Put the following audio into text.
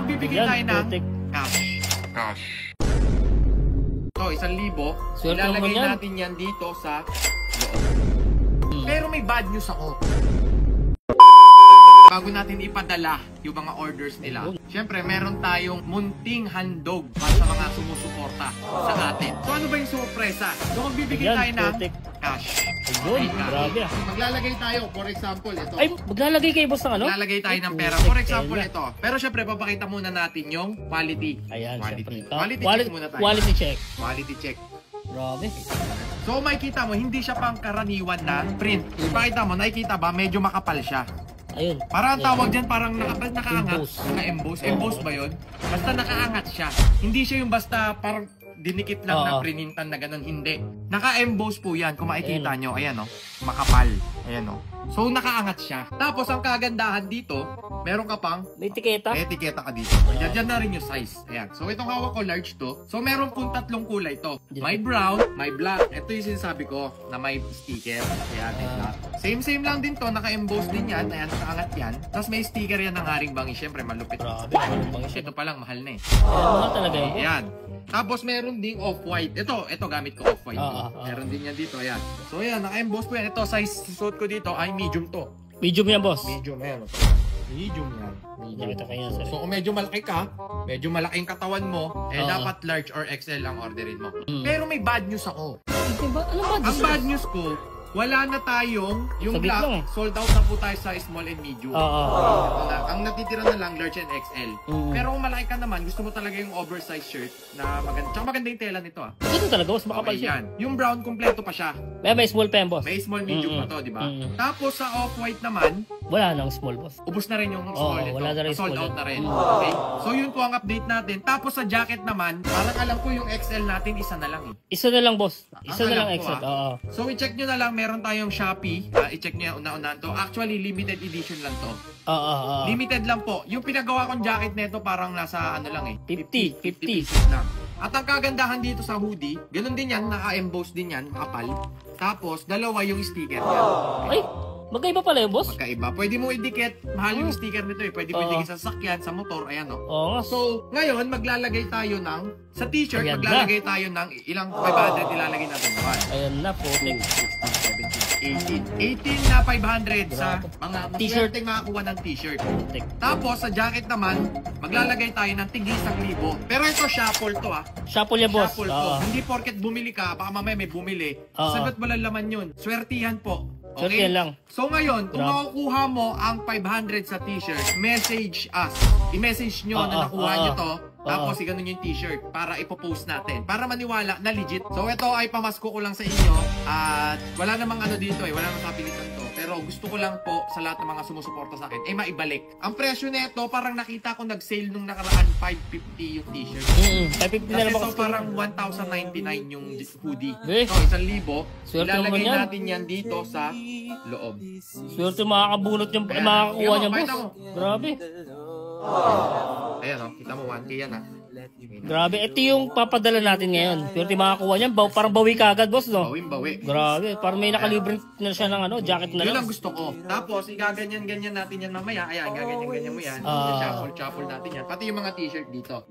magbibigay tayo ng cash. So, 1,000. Swerte Ilalagay naman yan. natin yan dito sa loob. Pero may bad news ako. Bago natin ipadala yung mga orders nila, syempre meron tayong munting handog para sa mga sumusuporta sa atin. So ano ba yung sorpresa? So magbibigay tayo ng cash. Ayun, grabe ah. Maglalagay tayo, for example, ito. Ay, maglalagay kayo boss ng ano? Maglalagay tayo ng pera. For example, ito. Pero syempre, papakita muna natin yung quality. Ayan, quality. syempre. Quality check muna tayo. Quality check. Quality check. Grabe. So makikita mo, hindi siya pang karaniwan na print. Ipakita mo, nakikita ba, medyo makapal siya. Ayun. Parang ang tawag dyan, parang nakaangat. Emboss. Naka-emboss. Emboss ba yun? Basta nakaangat siya. Hindi siya yung basta parang dinikit lang na prinintan na ganun. Hindi. Naka-emboss po yan. Kung makikita nyo, ayan o. Makapal. Ayan o. So, nakaangat siya. Tapos, ang kagandahan dito, meron ka pang May tiketa? may etiketa ka dito. Yan na rin yung size. Ayan. So, itong hawak ko, large to. So, meron pong tatlong kulay to. May brown, may black. Ito yung sinasabi ko na may sticker. Ayan, may black. Same lang din to. Naka-emboss din yan. Ayan, nakaangat yan. Tapos, may sticker yan ng Haring Bangi. Siyempre, malupit. Grabe. Haring Bangi. Ito pa lang, mahal na eh. Mahal talaga yun. Ayan. Tapos, meron ding off-white. Ito gamit ko off-white. Meron din yan dito. Ayan. So, ayan, naka-emboss po yan. Ito, size suit ko dito ay medium to. Medium yan boss. Medium, ayan. Medium yan. Nakita kayo sir. So kung medyo malaki ka, medyo malaking katawan mo, dapat large or XL ang orderin mo. Pero may bad news ako. Ano ba? Ang bad news ko, wala na tayong yung Sabit black. lang eh. Sold out na po tayo sa small and medium. Ito na. Ang natitira na lang large and XL. Pero kung malaki ka naman, gusto mo talaga yung oversized shirt na maganda. Tsaka maganda yung tela nito ah. Ito talaga boss, makapal Okay, siya. yan. Yung brown, kompleto pa siya. May small pa yan boss. May small medium pa to, di ba? Tapos sa off-white naman, Wala nang small boss. ubos na rin yung small nito. wala na rin Sold small out yun. na rin. Okay? So yun po ang update natin. Tapos sa jacket naman, parang alam ko yung XL natin, isa na lang eh. Isa na lang boss. Isa Ang na lang alam ko, exit. Oo. So i-check nyo na lang, meron tayong Shopee. I-check nyo yung una-unahan to. Actually, limited edition lang to. Limited lang po. Yung pinagawa kong jacket nito parang nasa ano lang eh. 50 pieces lang. At ang kagandahan dito sa hoodie, ganun din yan, naka-emboss din yan, makapal. Tapos, dalawa yung sticker niya. Ay, magkaiba pala yung boss. Magkaiba. Pwede mo idikit. Mahal yung sticker nito eh. Pwede mo idikit sa sasakyan, sa motor. Ayan o. Oo nga. So, ngayon, maglalagay tayo ng, sa t-shirt, Ayan maglalagay tayo ng ilang 500 ilalagay natin. 1, Ayan na po. 18 na 500 sa mga T-shirt. t-shirt makakuha ng t-shirt. Tapos, sa jacket naman, maglalagay tayo ng tig 1,000. Pero ito, shuffle to ah. Shuffle yan boss. Shuffle to. Hindi porket bumili ka, baka mamaya may bumili. Sagot walang laman yun. Swertihan po. Swertihan lang. So ngayon, kung makukuha mo ang 500 sa t-shirt, message us. I-message nyo na nakuha nyo to. Tapos iganon yung t-shirt para ipopost natin. Para maniwala na legit. So ito ay pamasko ko lang sa inyo. At wala namang ano dito eh. Wala namang kapilitan to. Pero gusto ko lang po sa lahat ng mga sumusuporta sa akin, maibalik. Ang presyo nito, parang nakita ko nag-sale nung nakaraan, 550 yung t-shirt. 550 na Kasi naman so parang 1,099 yung hoodie. Eh. So 1,000. Swerte Ilalagay naman yan. natin yan dito sa loob. Swerte makakabunot yung Ayan. makakakuha niya Pakita boss. mo. Grabe. Ayan o, kita mo 1K yan ha. Grabe. Ito yung papadala natin ngayon. Swerte makakakuha niya. Parang bawi ka agad boss no? Bawi. Grabe. Parang may nakalibre na siya ng ano, jacket na Yun lang. ang gusto ko. Tapos, igaganyan-ganyan natin yan mamaya. Ayan, gaganyan-ganyan mo yan. Shuffle natin yan. Pati yung mga t-shirt dito.